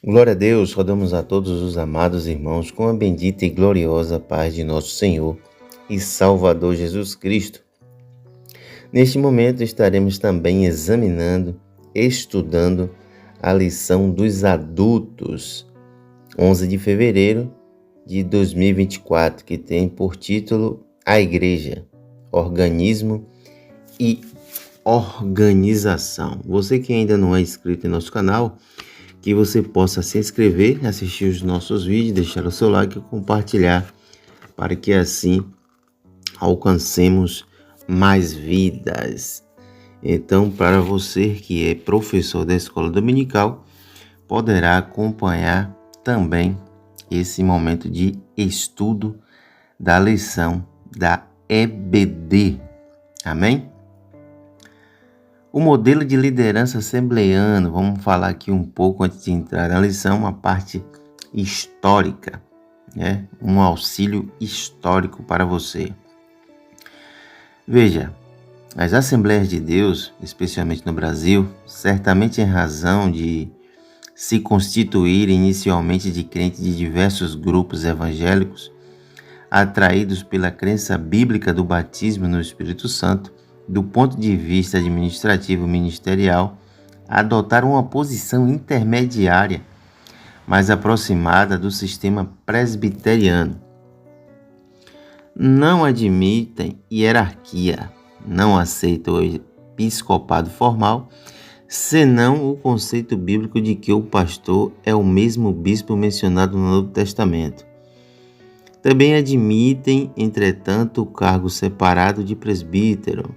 Glória a Deus, rodamos a todos os amados irmãos com a bendita e gloriosa paz de nosso Senhor e Salvador Jesus Cristo. Neste momento estaremos também examinando, estudando a lição dos adultos, 11 de fevereiro de 2024, que tem por título A Igreja, Organismo e Organização. Você que ainda não é inscrito em nosso canal, que você possa se inscrever, assistir os nossos vídeos, deixar o seu like e compartilhar, para que assim alcancemos mais vidas. Então, para você que é professor da escola dominical, poderá acompanhar também esse momento de estudo da lição da EBD. Amém? O modelo de liderança assembleiano, vamos falar aqui um pouco antes de entrar na lição, uma parte histórica, né? Um auxílio histórico para você. Veja, as Assembleias de Deus, especialmente no Brasil, certamente em razão de se constituírem inicialmente de crentes de diversos grupos evangélicos, atraídos pela crença bíblica do batismo no Espírito Santo, do ponto de vista administrativo ministerial, adotaram uma posição intermediária, mais aproximada do sistema presbiteriano. Não admitem hierarquia, não aceitam o episcopado formal, senão o conceito bíblico de que o pastor é o mesmo bispo mencionado no Novo Testamento. Também admitem, entretanto, o cargo separado de presbítero.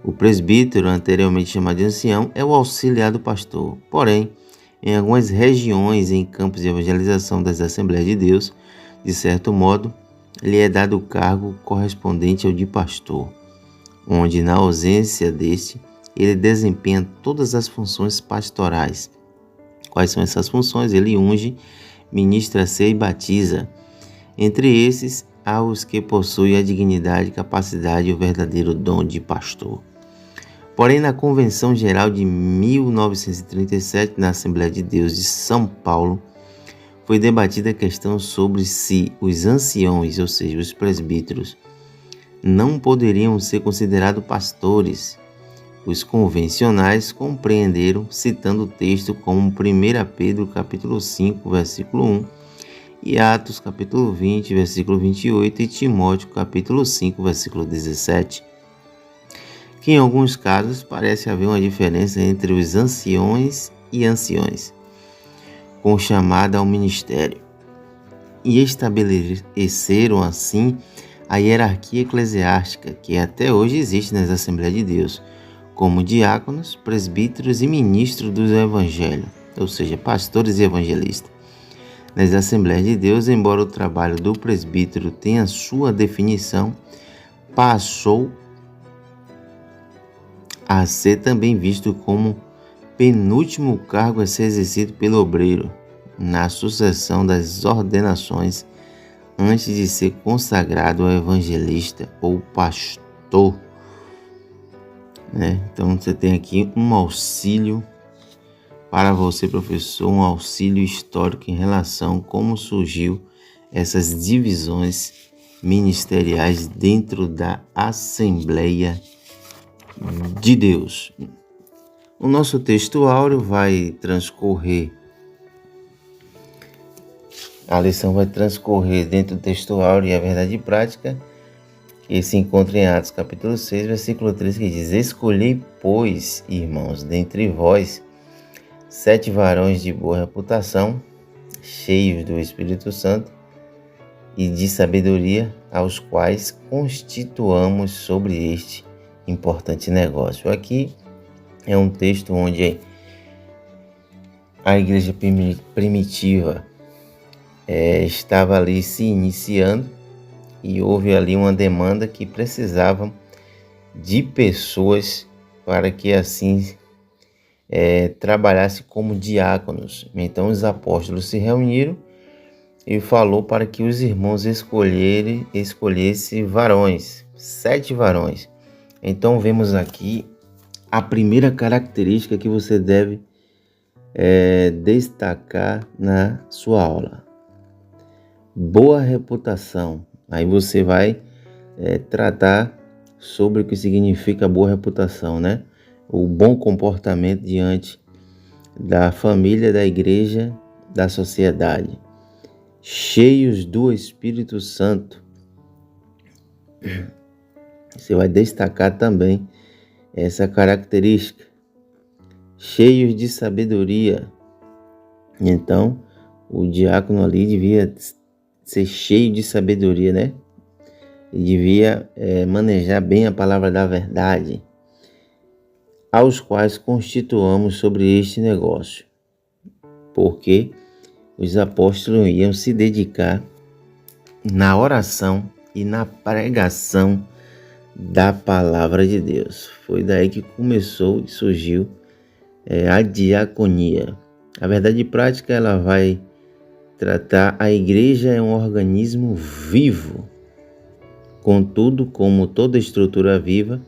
O presbítero, anteriormente chamado de ancião, é o auxiliar do pastor. Porém, em algumas regiões em campos de evangelização das Assembleias de Deus, de certo modo, lhe é dado o cargo correspondente ao de pastor, onde, na ausência deste, ele desempenha todas as funções pastorais. Quais são essas funções? Ele unge, ministra a ceia e batiza. Entre esses, há os que possuem a dignidade, capacidade e o verdadeiro dom de pastor. Porém, na Convenção Geral de 1937, na Assembleia de Deus de São Paulo, foi debatida a questão sobre se os anciões, ou seja, os presbíteros, não poderiam ser considerados pastores. Os convencionais compreenderam, citando o texto como 1 Pedro capítulo 5, versículo 1, e Atos capítulo 20, versículo 28, e Timóteo capítulo 5, versículo 17, que em alguns casos parece haver uma diferença entre os anciões e anciões, com chamada ao ministério, e estabeleceram assim a hierarquia eclesiástica que até hoje existe nas Assembleias de Deus, como diáconos, presbíteros e ministros do Evangelho, ou seja, pastores e evangelistas. Nas Assembleias de Deus, embora o trabalho do presbítero tenha sua definição, passou a ser também visto como penúltimo cargo a ser exercido pelo obreiro na sucessão das ordenações antes de ser consagrado ao evangelista ou pastor. Então você tem aqui um auxílio para você, professor, um auxílio histórico em relação a como surgiu essas divisões ministeriais dentro da Assembleia de Deus. O nosso texto áureo vai transcorrer, a lição vai transcorrer dentro do texto áureo e a verdade prática, que se encontra em Atos capítulo 6, versículo 3, que diz: Escolhei, pois, irmãos, dentre vós, 7 varões de boa reputação, cheios do Espírito Santo e de sabedoria, aos quais constituamos sobre este importante negócio. Aqui é um texto onde a igreja primitiva estava ali se iniciando e houve ali uma demanda que precisavam de pessoas para que assim trabalhasse como diáconos. Então os apóstolos se reuniram e falou para que os irmãos escolhessem varões, 7 varões. Então vemos aqui a primeira característica que você deve destacar na sua aula. Boa reputação. Aí você vai tratar sobre o que significa boa reputação, né? O bom comportamento diante da família, da igreja, da sociedade. Cheios do Espírito Santo. Você vai destacar também essa característica. Cheios de sabedoria. Então, o diácono ali devia ser cheio de sabedoria, né? E devia manejar bem a palavra da verdade, aos quais constituamos sobre este negócio, porque os apóstolos iam se dedicar na oração e na pregação da palavra de Deus. Foi daí que começou e surgiu a diaconia. A verdade prática, ela vai tratar a igreja é um organismo vivo. Contudo, como toda estrutura viva,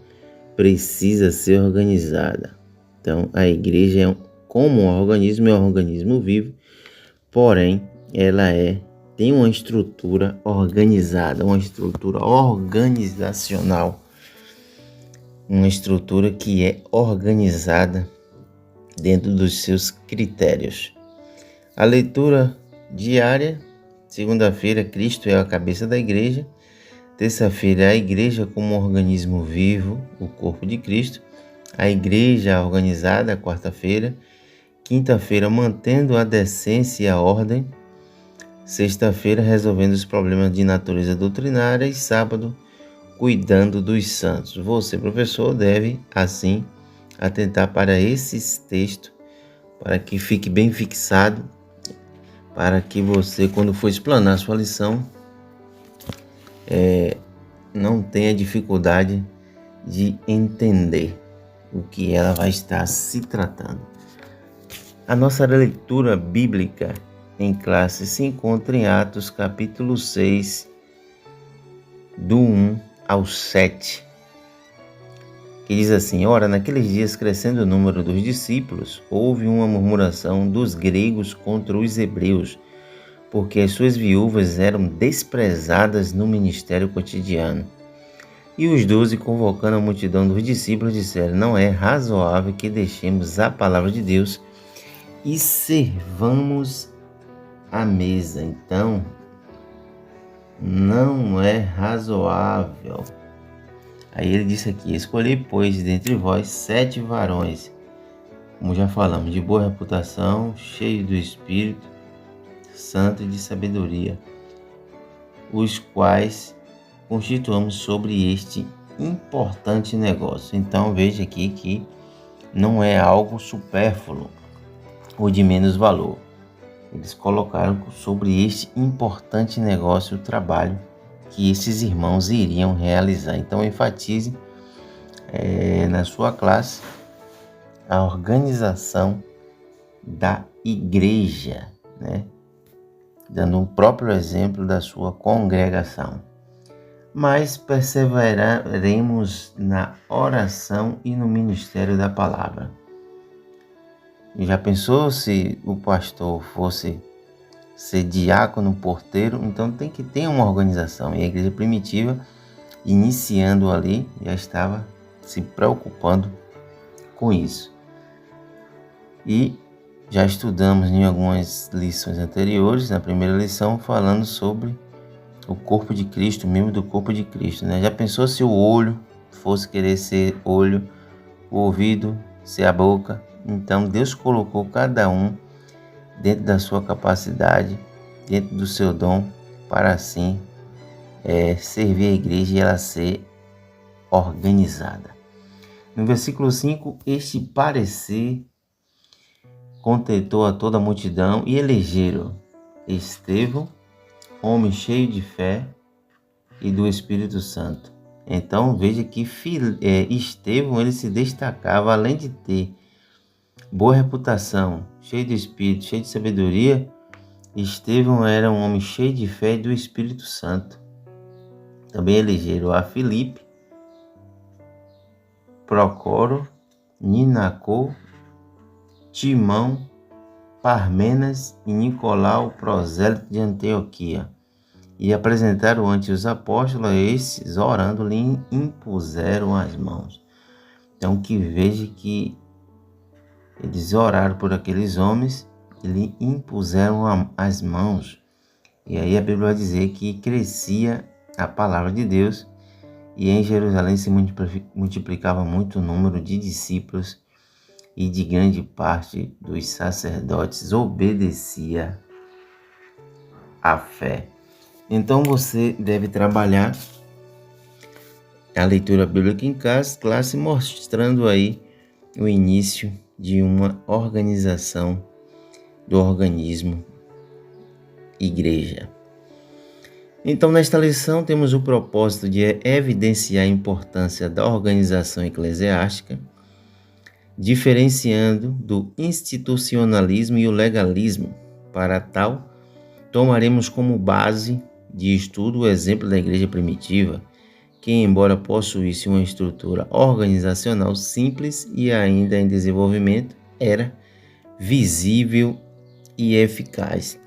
precisa ser organizada. Então, a igreja como um organismo vivo, porém, ela tem uma estrutura organizada, uma estrutura organizacional, uma estrutura que é organizada dentro dos seus critérios. A leitura diária: segunda-feira, Cristo é a cabeça da igreja. Terça-feira, a igreja como um organismo vivo, o corpo de Cristo. A igreja organizada, quarta-feira. Quinta-feira, mantendo a decência e a ordem. Sexta-feira, resolvendo os problemas de natureza doutrinária. E sábado, cuidando dos santos. Você, professor, deve, assim, atentar para esses textos, para que fique bem fixado, para que você, quando for explanar a sua lição, não tenha dificuldade de entender o que ela vai estar se tratando. A nossa leitura bíblica em classe se encontra em Atos capítulo 6, do 1 ao 7, que diz assim: Ora, naqueles dias, crescendo o número dos discípulos, houve uma murmuração dos gregos contra os hebreus, porque as suas viúvas eram desprezadas no ministério cotidiano. E os 12, convocando a multidão dos discípulos, disseram: Não é razoável que deixemos a palavra de Deus e servamos a mesa. Então, não é razoável. Aí ele disse aqui: Escolhei, pois, dentre vós 7 varões, como já falamos, de boa reputação, cheios do Espírito Santo e de sabedoria, os quais constituamos sobre este importante negócio. Então veja aqui que não é algo supérfluo ou de menos valor. Eles colocaram sobre este importante negócio o trabalho que esses irmãos iriam realizar. Então enfatize na sua classe a organização da igreja, né? Dando um próprio exemplo da sua congregação. Mas perseveraremos na oração e no ministério da palavra. Já pensou se o pastor fosse ser diácono, porteiro? Então tem que ter uma organização. E a igreja primitiva, iniciando ali, já estava se preocupando com isso. E já estudamos em algumas lições anteriores, na primeira lição, falando sobre o corpo de Cristo, o membro do corpo de Cristo, né? Já pensou se o olho fosse querer ser olho, o ouvido ser a boca? Então Deus colocou cada um dentro da sua capacidade, dentro do seu dom, para assim servir a igreja e ela ser organizada. No versículo 5, este parecer contentou a toda a multidão e elegeram Estevão, homem cheio de fé e do Espírito Santo. Então veja que Estevão, ele se destacava, além de ter boa reputação, cheio de Espírito, cheio de sabedoria. Estevão era um homem cheio de fé e do Espírito Santo. Também elegeram a Filipe, Procoro, Ninacô, Timão Parmenas e Nicolau, prosélito de Antioquia, e apresentaram ante os apóstolos, estes, orando, lhe impuseram as mãos. Então, que veja que eles oraram por aqueles homens e lhe impuseram as mãos. E aí a Bíblia vai dizer que crescia a palavra de Deus e em Jerusalém se multiplicava muito o número de discípulos e de grande parte dos sacerdotes obedecia à fé. Então você deve trabalhar a leitura bíblica em classe, mostrando aí o início de uma organização do organismo igreja. Então, nesta lição, temos o propósito de evidenciar a importância da organização eclesiástica, diferenciando do institucionalismo e o legalismo. Para tal, tomaremos como base de estudo o exemplo da igreja primitiva, que, embora possuísse uma estrutura organizacional simples e ainda em desenvolvimento, era visível e eficaz.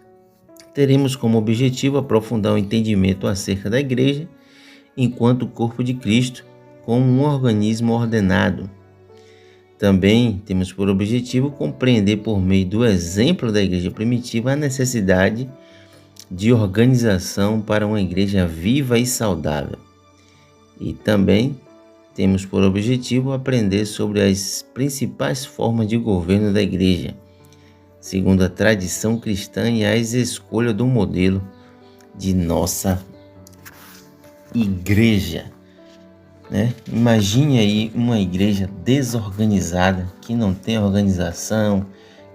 Teremos como objetivo aprofundar o entendimento acerca da igreja enquanto corpo de Cristo, como um organismo ordenado. Também temos por objetivo compreender por meio do exemplo da igreja primitiva a necessidade de organização para uma igreja viva e saudável. E também temos por objetivo aprender sobre as principais formas de governo da igreja, segundo a tradição cristã e as escolhas do modelo de nossa igreja. Imagine aí uma igreja desorganizada, que não tem organização,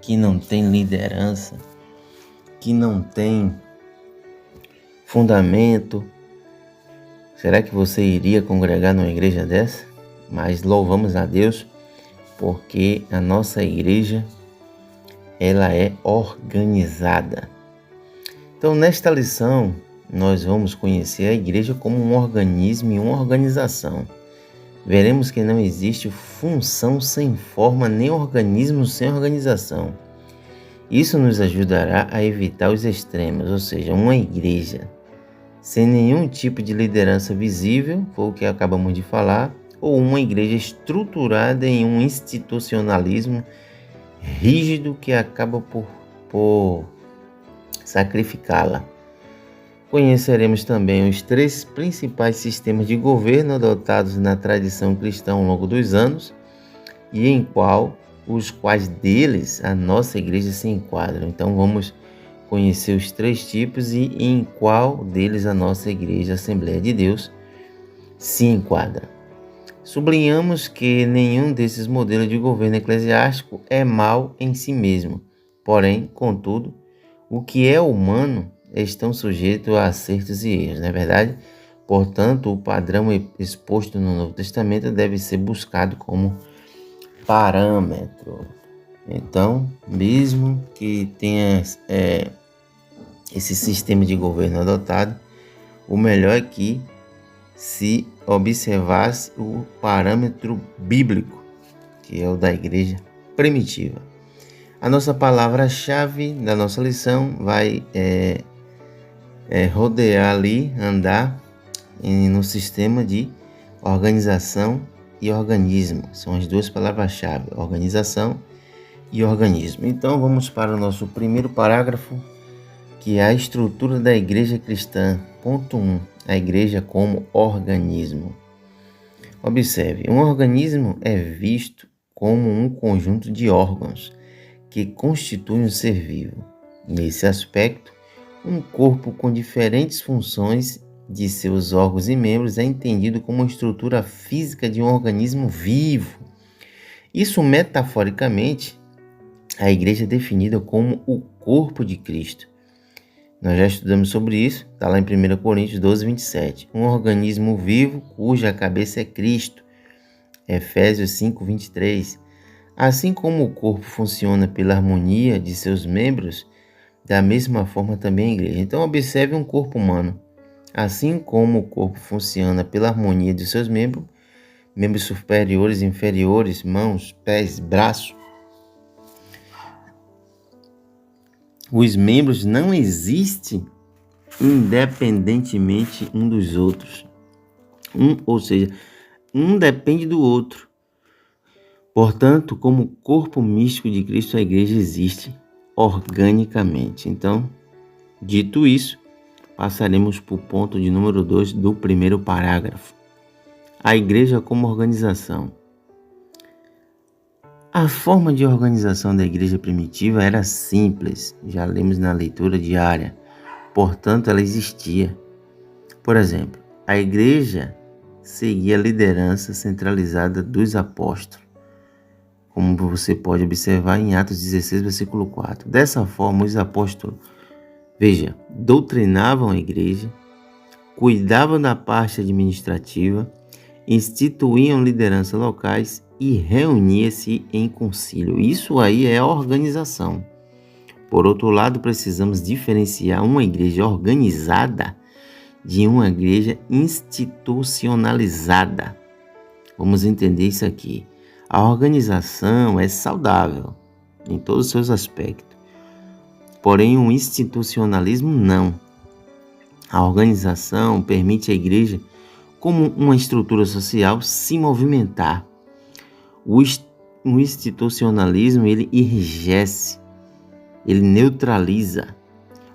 que não tem liderança, que não tem fundamento. Será que você iria congregar numa igreja dessa? Mas louvamos a Deus, porque a nossa igreja ela é organizada. Então, nesta lição, nós vamos conhecer a igreja como um organismo e uma organização. Veremos que não existe função sem forma, nem organismo sem organização. Isso nos ajudará a evitar os extremos, ou seja, uma igreja sem nenhum tipo de liderança visível, foi o que acabamos de falar, ou uma igreja estruturada em um institucionalismo rígido que acaba por sacrificá-la. Conheceremos também os 3 principais sistemas de governo adotados na tradição cristã ao longo dos anos e em os quais deles a nossa igreja se enquadra. Então vamos conhecer os 3 tipos e em qual deles a nossa igreja, a Assembleia de Deus, se enquadra. Sublinhamos que nenhum desses modelos de governo eclesiástico é mau em si mesmo. Porém, contudo, o que é humano estão sujeitos a acertos e erros, não é verdade? Portanto, o padrão exposto no Novo Testamento deve ser buscado como parâmetro. Então, mesmo que tenha esse sistema de governo adotado, o melhor é que se observasse o parâmetro bíblico, que é o da igreja primitiva. A nossa palavra-chave da nossa lição vai rodear ali, andar no sistema de organização e organismo. São as 2 palavras-chave, organização e organismo. Então vamos para o nosso primeiro parágrafo, que é a estrutura da igreja cristã. Ponto 1. A igreja como organismo. Observe, um organismo é visto como um conjunto de órgãos que constituem um ser vivo. Nesse aspecto, um corpo com diferentes funções de seus órgãos e membros é entendido como uma estrutura física de um organismo vivo. Isso, metaforicamente, a igreja é definida como o corpo de Cristo. Nós já estudamos sobre isso, está lá em 1 Coríntios 12, 27. Um organismo vivo cuja cabeça é Cristo. Efésios 5, 23. Assim como o corpo funciona pela harmonia de seus membros, da mesma forma também a igreja. Então observe um corpo humano. Assim como o corpo funciona pela harmonia de seus membros superiores e inferiores, mãos, pés, braços, Os membros não existem independentemente um dos outros. Ou seja, um depende do outro. Portanto, como corpo místico de Cristo, a igreja existe organicamente. Então, dito isso, passaremos para o ponto de número 2 do primeiro parágrafo. A igreja como organização. A forma de organização da igreja primitiva era simples, já lemos na leitura diária, portanto ela existia. Por exemplo, a igreja seguia a liderança centralizada dos apóstolos, como você pode observar em Atos 16, versículo 4. Dessa forma, os apóstolos, doutrinavam a igreja, cuidavam da parte administrativa, instituíam lideranças locais e reuniam-se em concílio. Isso aí é organização. Por outro lado, precisamos diferenciar uma igreja organizada de uma igreja institucionalizada. Vamos entender isso aqui. A organização é saudável em todos os seus aspectos, porém o institucionalismo não. A organização permite à igreja, como uma estrutura social, se movimentar. O institucionalismo, ele enrijece, ele neutraliza.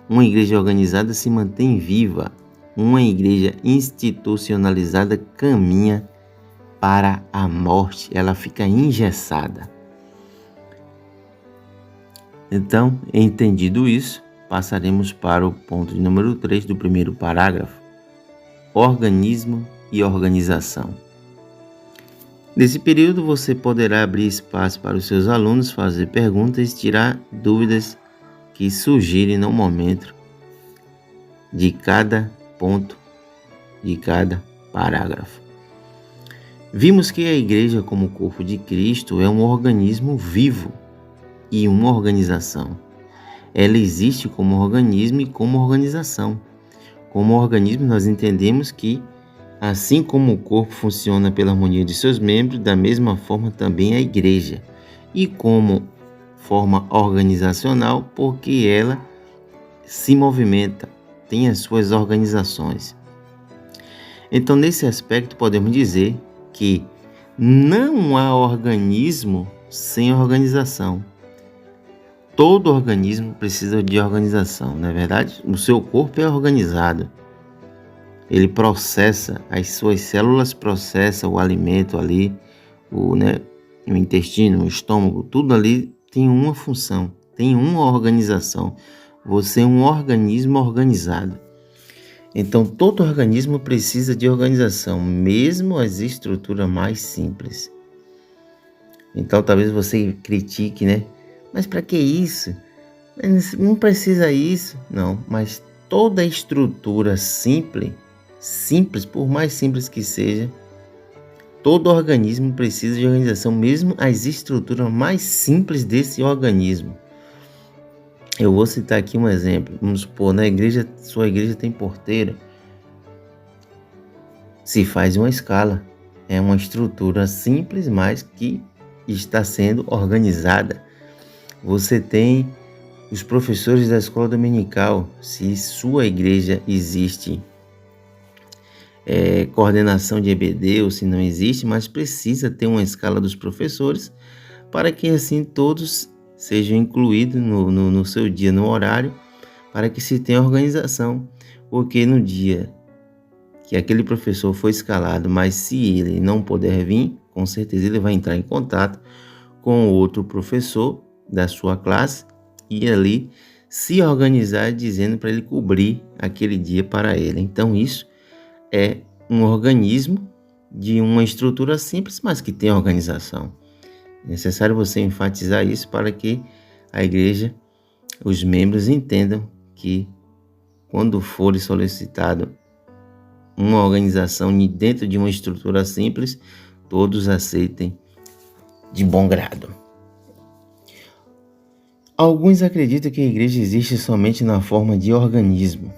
Uma igreja organizada se mantém viva. Uma igreja institucionalizada caminha para a morte, ela fica engessada. Então, entendido isso, passaremos para o ponto de número 3 do primeiro parágrafo. Organismo e organização. Nesse período, você poderá abrir espaço para os seus alunos fazer perguntas e tirar dúvidas que surgirem no momento de cada ponto, de cada parágrafo. Vimos que a igreja, como corpo de Cristo, é um organismo vivo e uma organização. Ela existe como organismo e como organização. Como organismo, nós entendemos que, assim como o corpo funciona pela harmonia de seus membros, da mesma forma também a igreja. E como forma organizacional, porque ela se movimenta, tem as suas organizações. Então, nesse aspecto, podemos dizer que não há organismo sem organização. Todo organismo precisa de organização, não é verdade? O seu corpo é organizado. Ele processa, as suas células processam o alimento ali, o intestino, o estômago, tudo ali tem uma função, tem uma organização. Você é um organismo organizado. Então, todo organismo precisa de organização, mesmo as estruturas mais simples. Então, talvez você critique, Mas para que isso? Não precisa isso. Não, mas toda estrutura simples, por mais simples que seja, todo organismo precisa de organização, mesmo as estruturas mais simples desse organismo. Eu vou citar aqui um exemplo. Vamos supor, sua igreja tem porteira. Se faz uma escala. É uma estrutura simples, mas que está sendo organizada. Você tem os professores da escola dominical. Se sua igreja existe coordenação de EBD ou se não existe, mas precisa ter uma escala dos professores para que assim todos sejam incluídos no seu dia, no horário, para que se tenha organização. Porque no dia que aquele professor foi escalado, mas se ele não puder vir, com certeza ele vai entrar em contato com outro professor da sua classe e ali se organizar dizendo para ele cobrir aquele dia para ele. Então isso é um organismo de uma estrutura simples, mas que tem organização. É necessário você enfatizar isso para que a igreja, os membros entendam que quando for solicitado uma organização dentro de uma estrutura simples, todos aceitem de bom grado. Alguns acreditam que a igreja existe somente na forma de organismo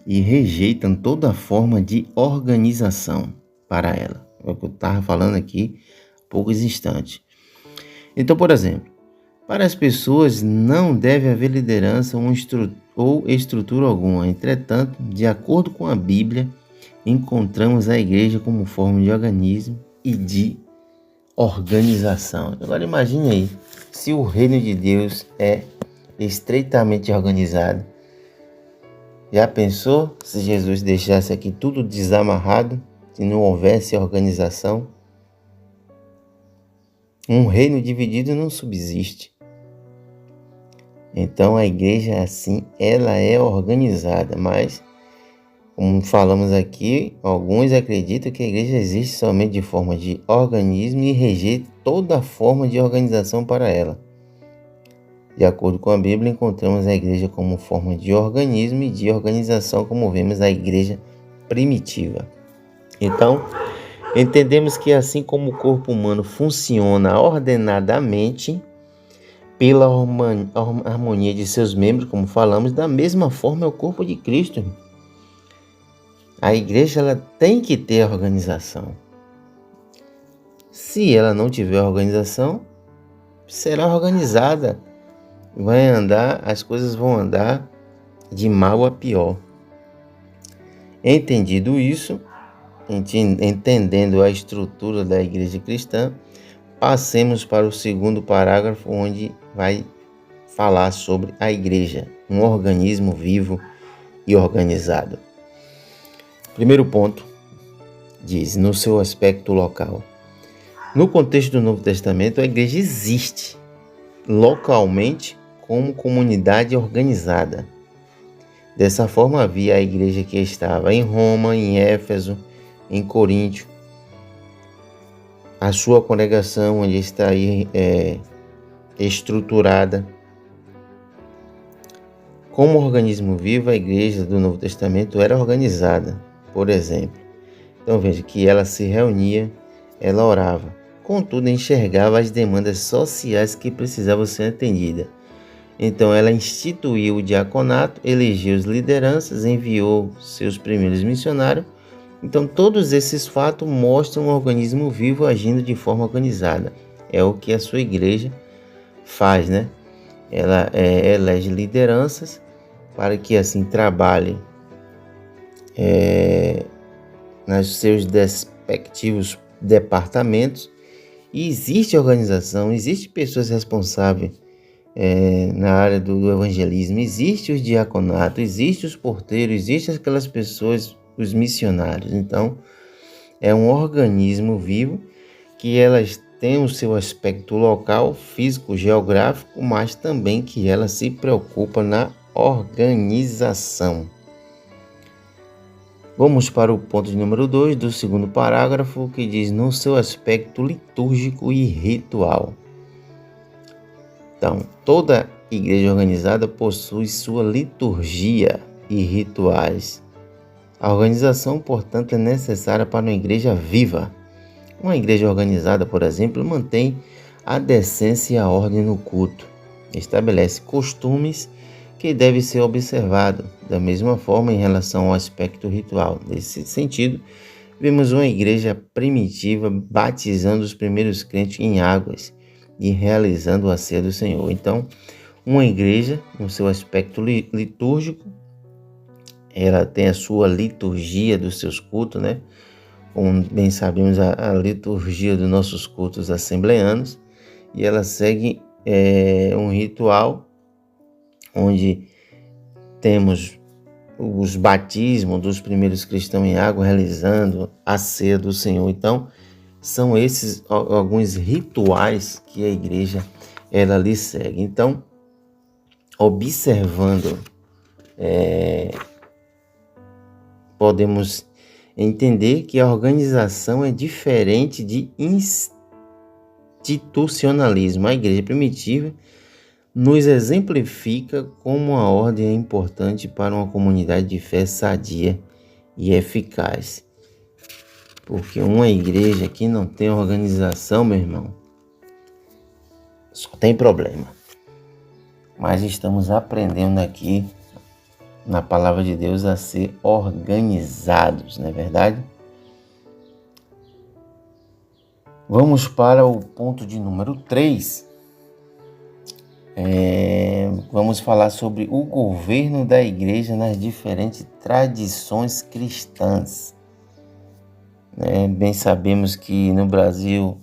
e rejeitam toda forma de organização para ela. É o que eu estava falando aqui há poucos instantes. Então, por exemplo, Para as pessoas não deve haver liderança ou estrutura alguma. Entretanto, de acordo com a Bíblia, encontramos a igreja como forma de organismo e de organização. Agora imagine aí, se o reino de Deus é estreitamente organizado. Já pensou se Jesus deixasse aqui tudo desamarrado, se não houvesse organização? Um reino dividido não subsiste. Então a igreja assim, ela é organizada, mas como falamos aqui, alguns acreditam que a igreja existe somente de forma de organismo e rejeitam toda forma de organização para ela. De acordo com a Bíblia, encontramos a igreja como forma de organismo e de organização, como vemos a igreja primitiva. Então, entendemos que assim como o corpo humano funciona ordenadamente, pela harmonia de seus membros, como falamos, da mesma forma é o corpo de Cristo. A igreja ela tem que ter organização. Se ela não tiver organização, será organizada. As coisas vão andar de mal a pior. Entendido isso, entendendo a estrutura da igreja cristã, passemos para o segundo parágrafo, onde vai falar sobre a igreja, um organismo vivo e organizado. Primeiro ponto, diz, no seu aspecto local. No contexto do Novo Testamento, a igreja existe localmente como comunidade organizada. Dessa forma, havia a igreja que estava em Roma, em Éfeso, em Coríntio, a sua congregação, onde está aí estruturada. Como organismo vivo, a igreja do Novo Testamento era organizada, por exemplo. Então veja que ela se reunia, ela orava, contudo enxergava as demandas sociais que precisavam ser atendidas. Então ela instituiu o diaconato, elegeu as lideranças, enviou seus primeiros missionários. Então todos esses fatos mostram um organismo vivo agindo de forma organizada. É o que a sua igreja faz, né? Ela elege lideranças para que assim trabalhem nos seus respectivos departamentos. E existe organização, existe pessoas responsáveis na área do evangelismo, existe os diaconatos, existe os porteiros, existe aquelas pessoas, os missionários. Então, é um organismo vivo que elas têm o seu aspecto local, físico, geográfico, mas também que ela se preocupa na organização. Vamos para o ponto de número 2 do segundo parágrafo, que diz no seu aspecto litúrgico e ritual. Então, toda igreja organizada possui sua liturgia e rituais. A organização, portanto, é necessária para uma igreja viva. Uma igreja organizada, por exemplo, mantém a decência e a ordem no culto. Estabelece costumes que devem ser observados. Da mesma forma, em relação ao aspecto ritual. Nesse sentido, vemos uma igreja primitiva batizando os primeiros crentes em águas e realizando a ceia do Senhor. Então, uma igreja, no seu aspecto litúrgico, ela tem a sua liturgia dos seus cultos, né? Como bem sabemos, a liturgia dos nossos cultos assembleanos, e ela segue um ritual onde temos os batismos dos primeiros cristãos em água, realizando a ceia do Senhor. Então, são esses alguns rituais que a igreja ela lhe segue. Então, observando, podemos entender que a organização é diferente de institucionalismo. A igreja primitiva nos exemplifica como a ordem é importante para uma comunidade de fé sadia e eficaz. Porque uma igreja que não tem organização, meu irmão, só tem problema. Mas estamos aprendendo aqui na palavra de Deus a ser organizados, não é verdade? Vamos para o ponto de número 3, Vamos falar sobre o governo da igreja nas diferentes tradições cristãs. Bem sabemos que no Brasil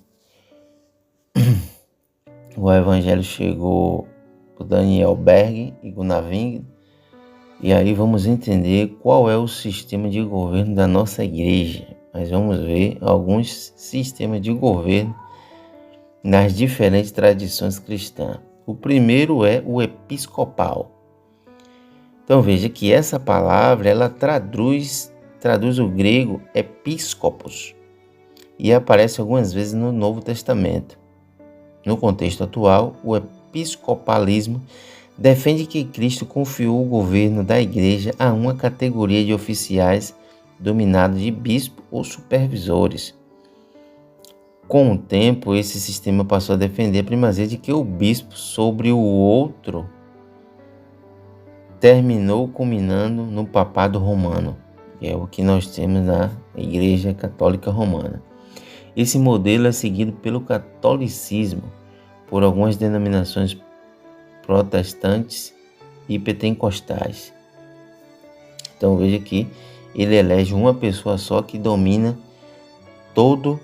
o evangelho chegou por Daniel Berg e Gunaving, e aí vamos entender qual é o sistema de governo da nossa igreja. Mas vamos ver alguns sistemas de governo nas diferentes tradições cristãs. O primeiro é o episcopal. Então veja que essa palavra ela traduz o grego episcopos e aparece algumas vezes no Novo Testamento. No contexto atual, o episcopalismo defende que Cristo confiou o governo da igreja a uma categoria de oficiais dominados de bispo ou supervisores. Com o tempo, esse sistema passou a defender a primazia de que o bispo sobre o outro terminou culminando no papado romano, que é o que nós temos na Igreja Católica Romana. Esse modelo é seguido pelo catolicismo, por algumas denominações protestantes e pentecostais. Então veja que ele elege uma pessoa só que domina todo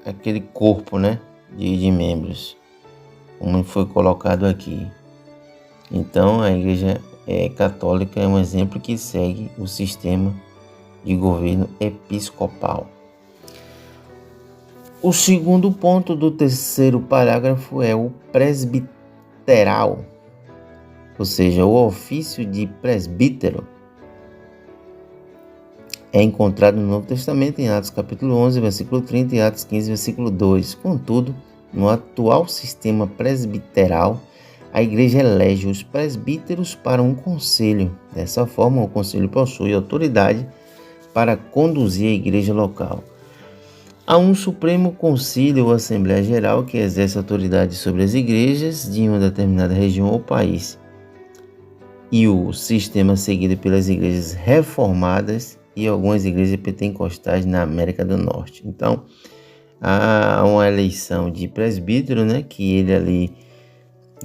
aquele corpo, de membros, como foi colocado aqui. Então a Igreja Católica é um exemplo que segue o sistema de governo episcopal. O segundo ponto do terceiro parágrafo é o presbiteral, ou seja, o ofício de presbítero é encontrado no Novo Testamento em Atos capítulo 11, versículo 30 e Atos 15, versículo 2. Contudo, no atual sistema presbiteral, a igreja elege os presbíteros para um conselho. Dessa forma, o conselho possui autoridade para conduzir a igreja local. Há um Supremo Concílio ou Assembleia Geral que exerce autoridade sobre as igrejas de uma determinada região ou país. E o sistema seguido pelas igrejas reformadas e algumas igrejas pentecostais na América do Norte. Então, há uma eleição de presbítero, que ele ali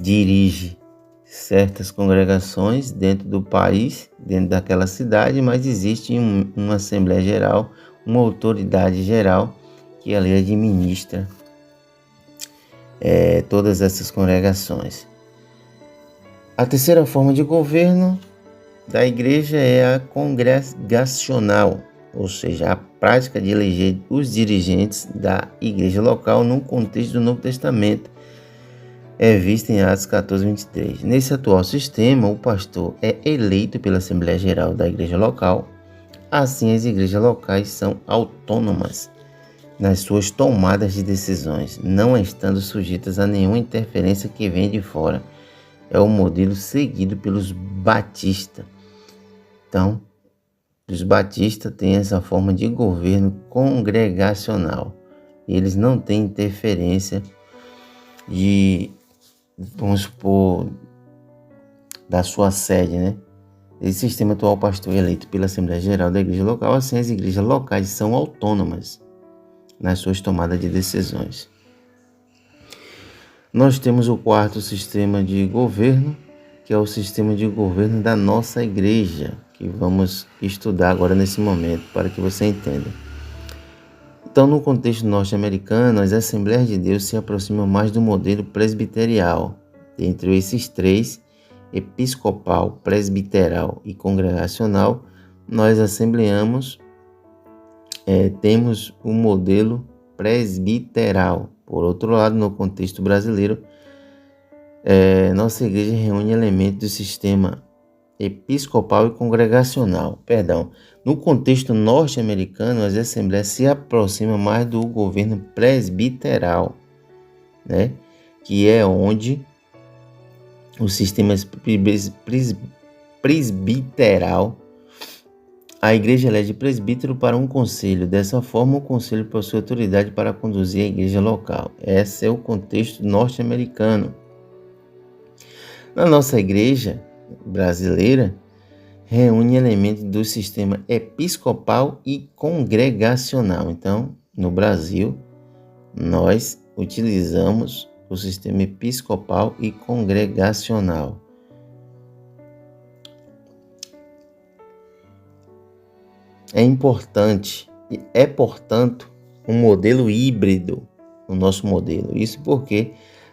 dirige certas congregações dentro do país, dentro daquela cidade, mas existe uma Assembleia Geral, uma autoridade geral que ali administra todas essas congregações. A terceira forma de governo da igreja é a congregacional, ou seja, a prática de eleger os dirigentes da igreja local num contexto do Novo Testamento, é vista em Atos 14, 23. Nesse atual sistema, o pastor é eleito pela Assembleia Geral da igreja local. Assim, as igrejas locais são autônomas nas suas tomadas de decisões, não estando sujeitas a nenhuma interferência que vem de fora. É o modelo seguido pelos batistas. Então, os batistas têm essa forma de governo congregacional. Eles não têm interferência vamos supor, da sua sede, Esse sistema atual, o pastor é eleito pela Assembleia Geral da igreja local. Assim, as igrejas locais são autônomas nas suas tomadas de decisões. Nós temos o quarto sistema de governo, que é o sistema de governo da nossa igreja, que vamos estudar agora nesse momento, para que você entenda. Então, no contexto norte-americano, as Assembleias de Deus se aproximam mais do modelo presbiterial. Entre esses três, episcopal, presbiteral e congregacional, nós temos o modelo presbiteral. Por outro lado, no contexto brasileiro, nossa igreja reúne elementos do sistema episcopal e congregacional. No contexto norte-americano, as assembleias se aproximam mais do governo presbiteral, que é onde o sistema presbiteral, a igreja elege presbítero para um conselho. Dessa forma, o conselho possui autoridade para conduzir a igreja local. Esse é o contexto norte-americano. Na nossa igreja brasileira, reúne elementos do sistema episcopal e congregacional. Então, no Brasil, nós utilizamos o sistema episcopal e congregacional. É importante e é, portanto, um modelo híbrido no nosso modelo. Isso porque,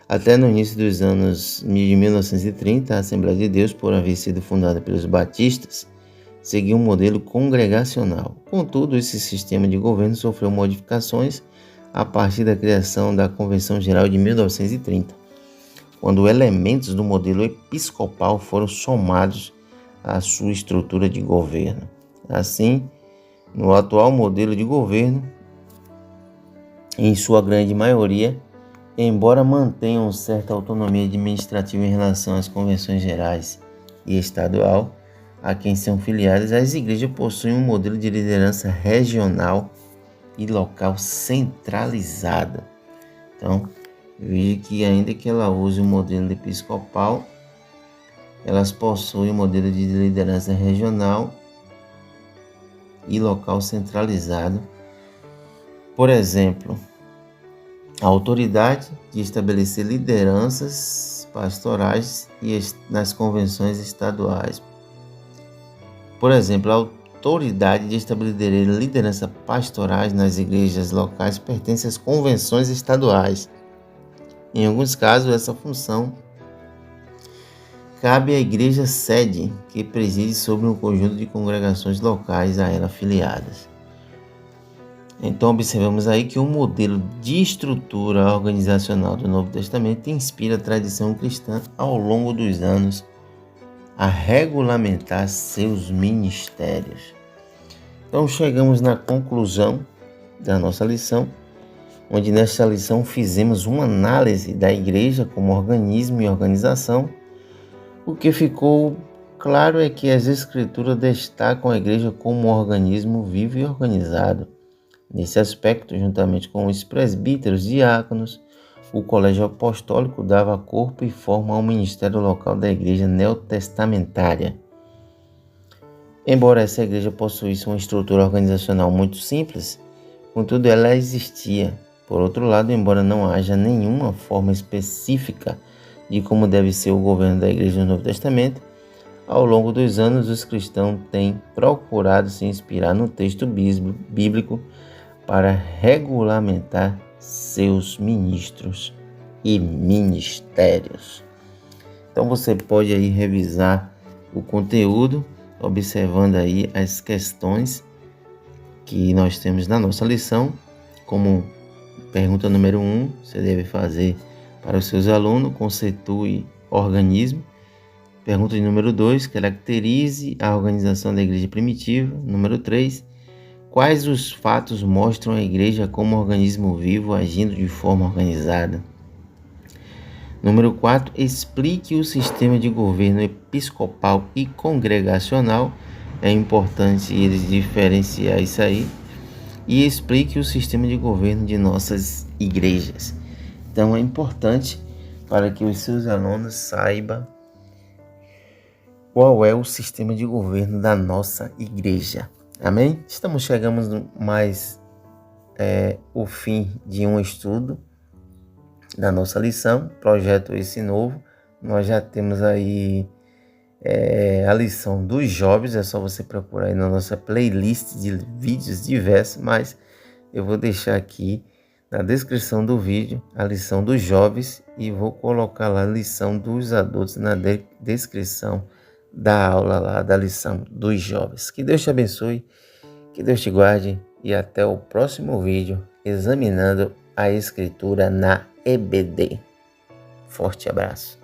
até no início dos anos de 1930, a Assembleia de Deus, por haver sido fundada pelos batistas, seguia um modelo congregacional. Contudo, esse sistema de governo sofreu modificações a partir da criação da Convenção Geral de 1930, quando elementos do modelo episcopal foram somados à sua estrutura de governo. Assim, no atual modelo de governo, em sua grande maioria, embora mantenham certa autonomia administrativa em relação às convenções gerais e estadual, a quem são filiadas, as igrejas possuem um modelo de liderança regional e local centralizada. Então, veja que ainda que ela use o modelo episcopal, elas possuem um modelo de liderança regional e local centralizado. Por exemplo, a autoridade de estabelecer lideranças pastorais nas convenções estaduais. Por exemplo, a autoridade de estabelecer lideranças pastorais nas igrejas locais pertence às convenções estaduais. Em alguns casos, essa função cabe à igreja sede, que preside sobre um conjunto de congregações locais a ela filiadas. Então, observamos aí que o modelo de estrutura organizacional do Novo Testamento inspira a tradição cristã ao longo dos anos a regulamentar seus ministérios. Então, chegamos na conclusão da nossa lição, onde nesta lição fizemos uma análise da igreja como organismo e organização. O que ficou claro é que as Escrituras destacam a igreja como um organismo vivo e organizado. Nesse aspecto, juntamente com os presbíteros e diáconos, o colégio apostólico dava corpo e forma ao ministério local da igreja neotestamentária. Embora essa igreja possuísse uma estrutura organizacional muito simples, contudo ela existia. Por outro lado, embora não haja nenhuma forma específica de como deve ser o governo da igreja no Novo Testamento, ao longo dos anos os cristãos têm procurado se inspirar no texto bíblico para regulamentar seus ministros e ministérios. Então você pode aí revisar o conteúdo, observando aí as questões que nós temos na nossa lição, como pergunta número 1, você deve fazer para os seus alunos, conceitue organismo. Pergunta de número 2, caracterize a organização da igreja primitiva. Número 3, quais os fatos mostram a igreja como organismo vivo agindo de forma organizada? Número 4, explique o sistema de governo episcopal e congregacional. É importante eles diferenciar isso aí. E explique o sistema de governo de nossas igrejas. Então é importante para que os seus alunos saibam qual é o sistema de governo da nossa igreja. Amém? Estamos chegando mais o fim de um estudo da nossa lição, projeto esse novo. Nós já temos aí a lição dos jovens, é só você procurar aí na nossa playlist de vídeos diversos, mas eu vou deixar aqui na descrição do vídeo a lição dos jovens e vou colocar lá a lição dos adultos na descrição da aula lá da lição dos jovens. Que Deus te abençoe, que Deus te guarde e até o próximo vídeo examinando a escritura na EBD. Forte abraço.